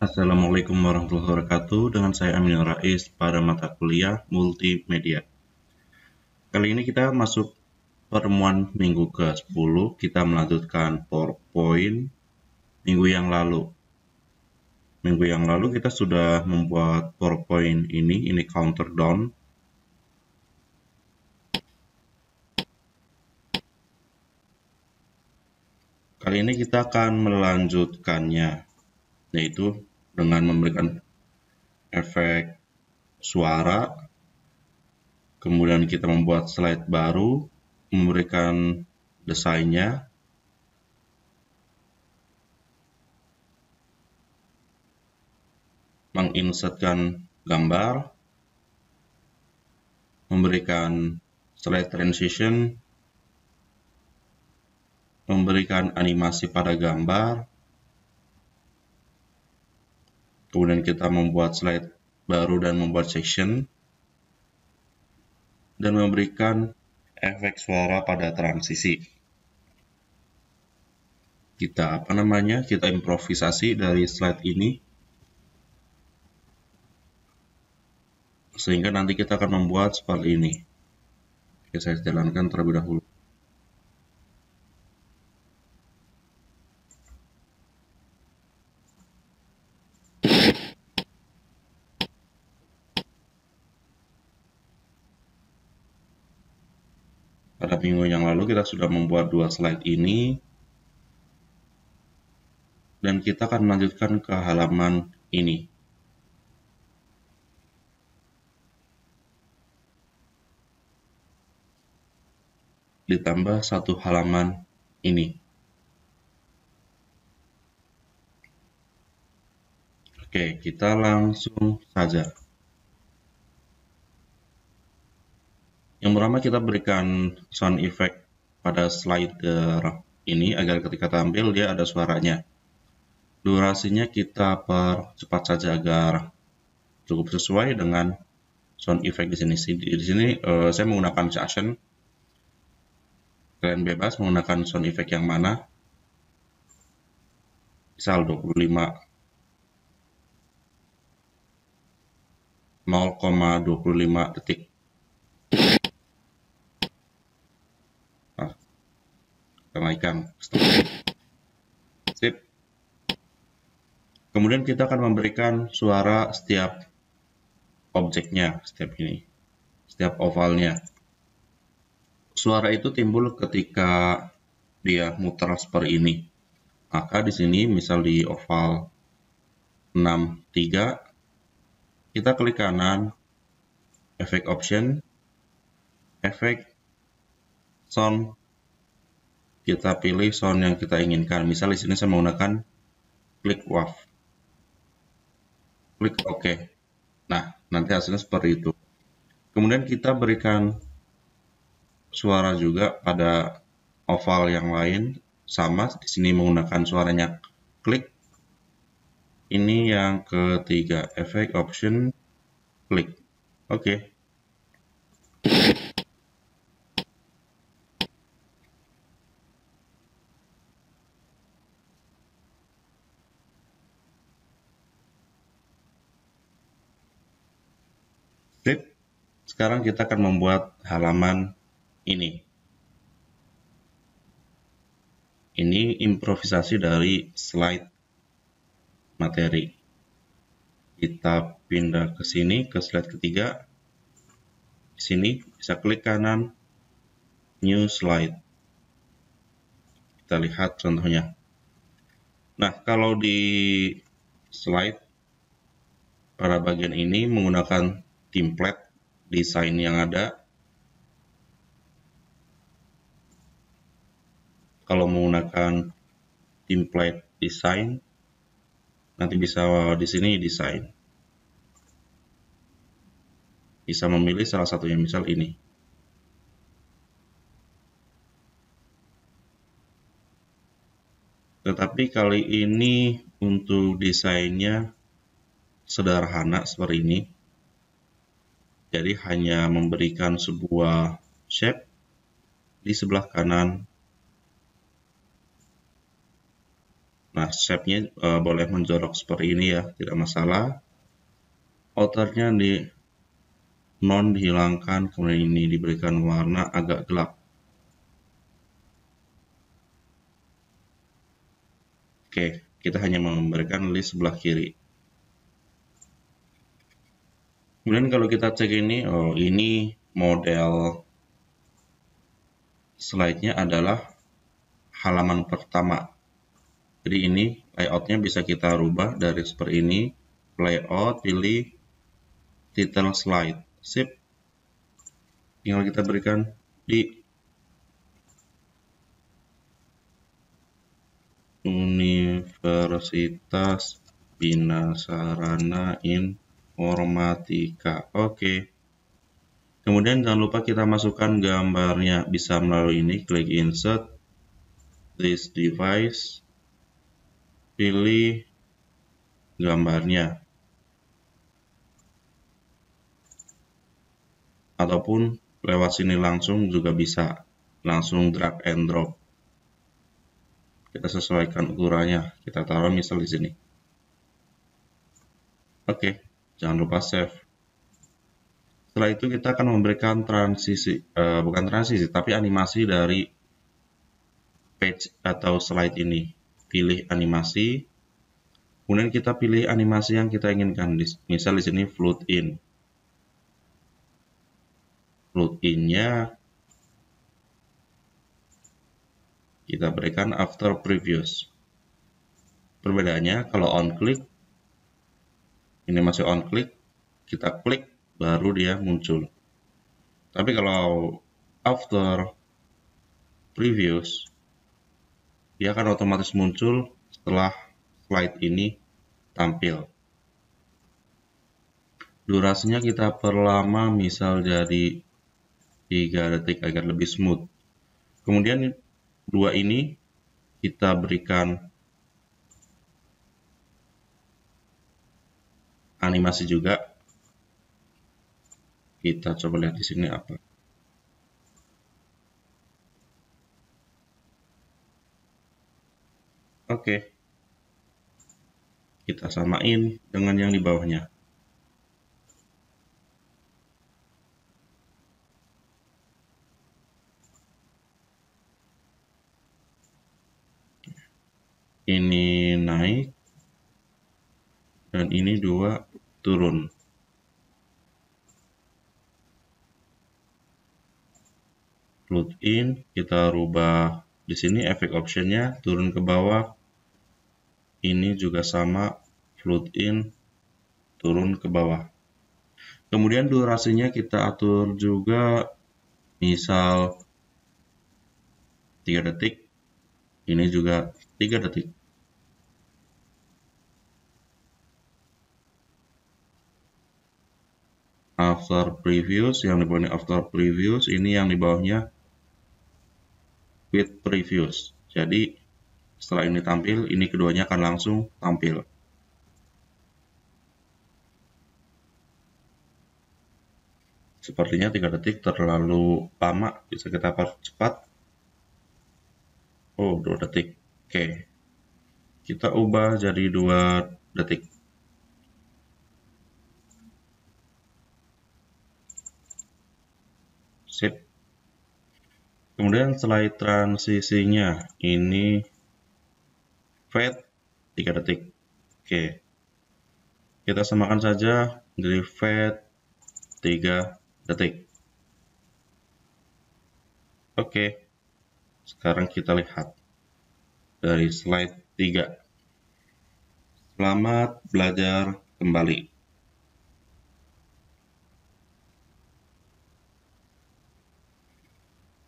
Assalamualaikum warahmatullahi wabarakatuh. Dengan saya Amin Rais pada mata kuliah Multimedia. Kali ini kita masuk pertemuan minggu ke-10. Kita melanjutkan PowerPoint minggu yang lalu. Minggu yang lalu kita sudah membuat PowerPoint ini countdown. Kali ini kita akan melanjutkannya, yaitu dengan memberikan efek suara. Kemudian kita membuat slide baru, memberikan desainnya, menginsertkan gambar, memberikan slide transition, memberikan animasi pada gambar, kemudian kita membuat slide baru dan membuat section, dan memberikan efek suara pada transisi. Kita improvisasi dari slide ini, sehingga nanti kita akan membuat seperti ini. Oke, saya jalankan terlebih dahulu. Pada minggu yang lalu kita sudah membuat 2 slide ini, dan kita akan melanjutkan ke halaman ini. Ditambah 1 halaman ini. Oke, kita langsung saja. Yang pertama kita berikan sound effect pada slider ini agar ketika tampil dia ada suaranya. Durasinya kita percepat saja agar cukup sesuai dengan sound effect di sini. Di sini saya menggunakan Action. Kalian bebas menggunakan sound effect yang mana. Misal 25 0,25 detik. Kenaikan. Sip. Kemudian kita akan memberikan suara setiap objeknya, setiap ovalnya. Suara itu timbul ketika dia muter seperti ini. Maka di sini misal di oval 63, kita klik kanan, efek option, efek sound, kita pilih sound yang kita inginkan. Misal di sini saya menggunakan klik wave, klik OK. Nah, nanti hasilnya seperti itu. Kemudian kita berikan suara juga pada oval yang lain, sama di sini menggunakan suaranya klik. Ini yang ketiga, efek option, klik. Oke. Sip. Sekarang kita akan membuat halaman ini. Ini improvisasi dari slide materi. Kita pindah ke sini, ke slide ketiga. Di sini bisa klik kanan, new slide. Kita lihat contohnya. Nah, kalau di slide pada bagian ini menggunakan template desain yang ada. Kalau menggunakan template desain, nanti bisa di sini desain. Bisa memilih salah satunya, misal ini. Tetapi kali ini untuk desainnya sederhana seperti ini. Jadi hanya memberikan sebuah shape di sebelah kanan Nah, shape-nya boleh menjorok seperti ini ya, tidak masalah. Outernya di non dihilangkan, kemudian ini diberikan warna agak gelap. Oke, kita hanya memberikan list sebelah kiri. Kemudian kalau kita cek ini, oh ini model slide-nya adalah halaman pertama. Jadi ini layout-nya bisa kita rubah dari seperti ini, layout, pilih title slide, sip. Tinggal kita berikan di Universitas Bina Sarana Informatika. Oke. Kemudian jangan lupa kita masukkan gambarnya, bisa melalui ini, klik insert, this device, pilih gambarnya. Ataupun lewat sini langsung juga bisa, langsung drag and drop. Kita sesuaikan ukurannya, kita taruh misal di sini. Oke, jangan lupa save. Setelah itu kita akan memberikan transisi, bukan transisi, tapi animasi dari page atau slide ini. Pilih animasi, kemudian kita pilih animasi yang kita inginkan. Misal di sini float in. Float in-nya kita berikan after previous. Perbedaannya kalau on click, ini masih on click, kita klik baru dia muncul. Tapi kalau after previous, dia akan otomatis muncul setelah slide ini tampil. Durasinya kita perlama, misal jadi 3 detik agar lebih smooth. Kemudian dua ini kita berikan animasi juga. Kita coba lihat di sini apa. Oke. Kita samain dengan yang di bawahnya. Ini naik dan ini dua turun. Float in, kita rubah di sini efek optionnya turun ke bawah. Ini juga sama, float in, turun ke bawah. Kemudian durasinya kita atur juga, misal 3 detik. Ini juga 3 detik. After previews, yang di bawahnya after previews, ini yang di bawahnya with previews. Jadi setelah ini tampil, ini keduanya akan langsung tampil. Sepertinya 3 detik terlalu lama, bisa kita percepat. Oh, 2 detik. Oke. Kita ubah jadi 2 detik. Sip. Kemudian slide transisinya, ini fade 3 detik. Oke. Kita samakan saja, jadi fade 3 detik. Oke. Sekarang kita lihat dari slide 3. Selamat belajar kembali.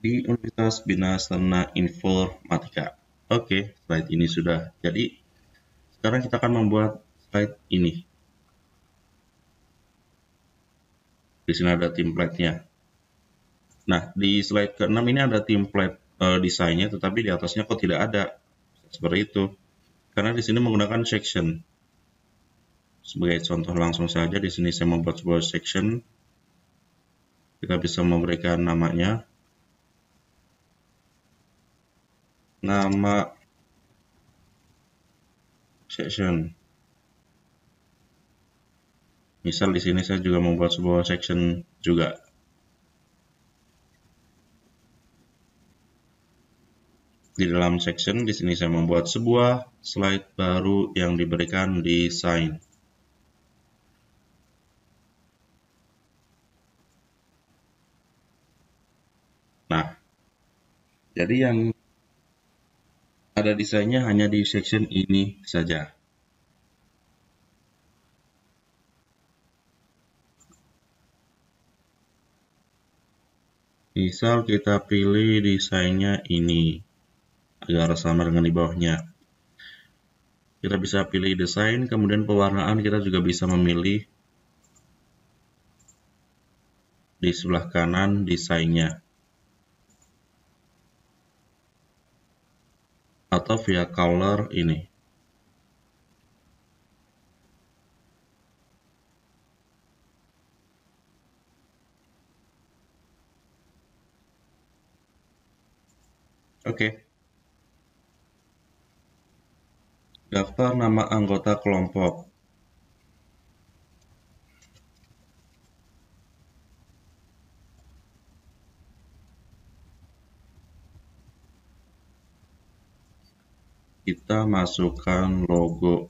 Di Universitas Bina Sarana Informatika. Oke, slide ini sudah jadi. Sekarang kita akan membuat slide ini. Di sini ada template-nya. Nah, di slide ke-6 ini ada template desainnya, tetapi di atasnya kok tidak ada. Seperti itu. Karena di sini menggunakan section. Sebagai contoh langsung saja, di sini saya membuat sebuah section. Kita bisa memberikan namanya. Nama section. Misal di sini saya juga membuat sebuah section juga. Di dalam section di sini saya membuat sebuah slide baru yang diberikan desain. Nah, jadi yang ada desainnya hanya di section ini saja. Misal kita pilih desainnya ini agar sama dengan di bawahnya. Kita bisa pilih desain, kemudian pewarnaan kita juga bisa memilih di sebelah kanan desainnya. Atau via color ini. Oke. Daftar nama anggota kelompok. Kita masukkan logo.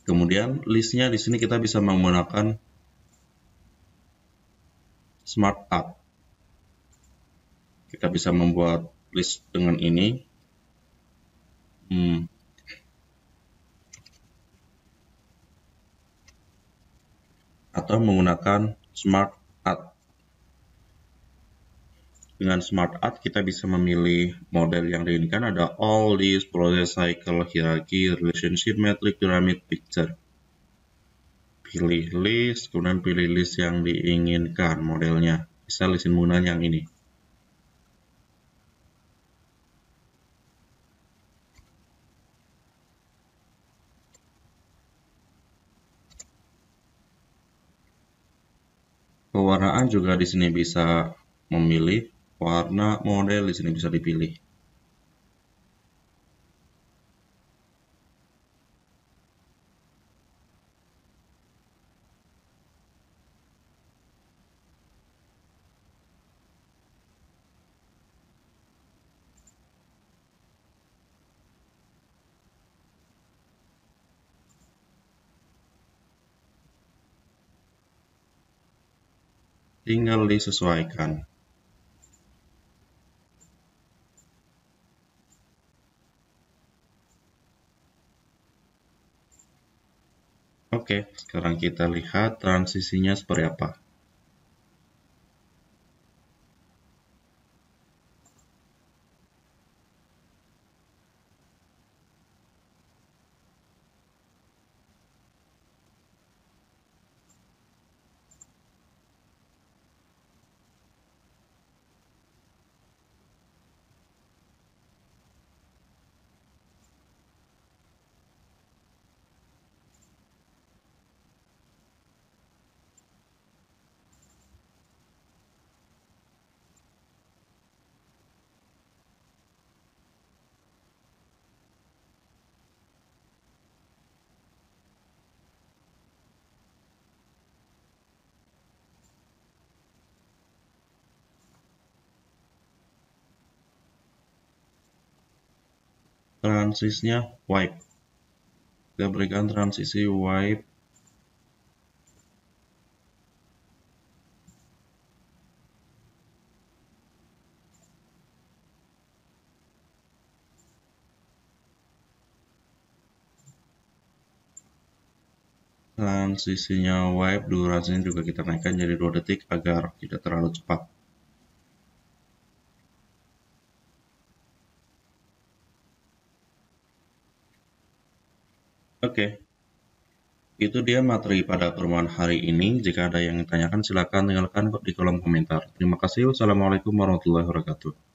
Kemudian listnya di sini kita bisa menggunakan Smart Add. Kita bisa membuat list dengan ini. Atau menggunakan Smart Add. Dengan Smart Add kita bisa memilih model yang diinginkan, ada all, list, process, cycle, hierarchy, relationship, metric, pyramid, picture. Pilih list, kemudian pilih list yang diinginkan modelnya. Bisa list menggunakan yang ini. Pewarnaan juga di sini bisa memilih warna model, di sini bisa dipilih. Tinggal disesuaikan. Oke, sekarang kita lihat transisinya seperti apa. Transisinya wipe. Kita berikan transisi wipe. Transisinya wipe, durasinya juga kita naikkan jadi 2 detik agar tidak terlalu cepat. Oke. Itu dia materi pada pertemuan hari ini. Jika ada yang ditanyakan silakan tinggalkan di kolom komentar. Terima kasih. Wassalamualaikum warahmatullahi wabarakatuh.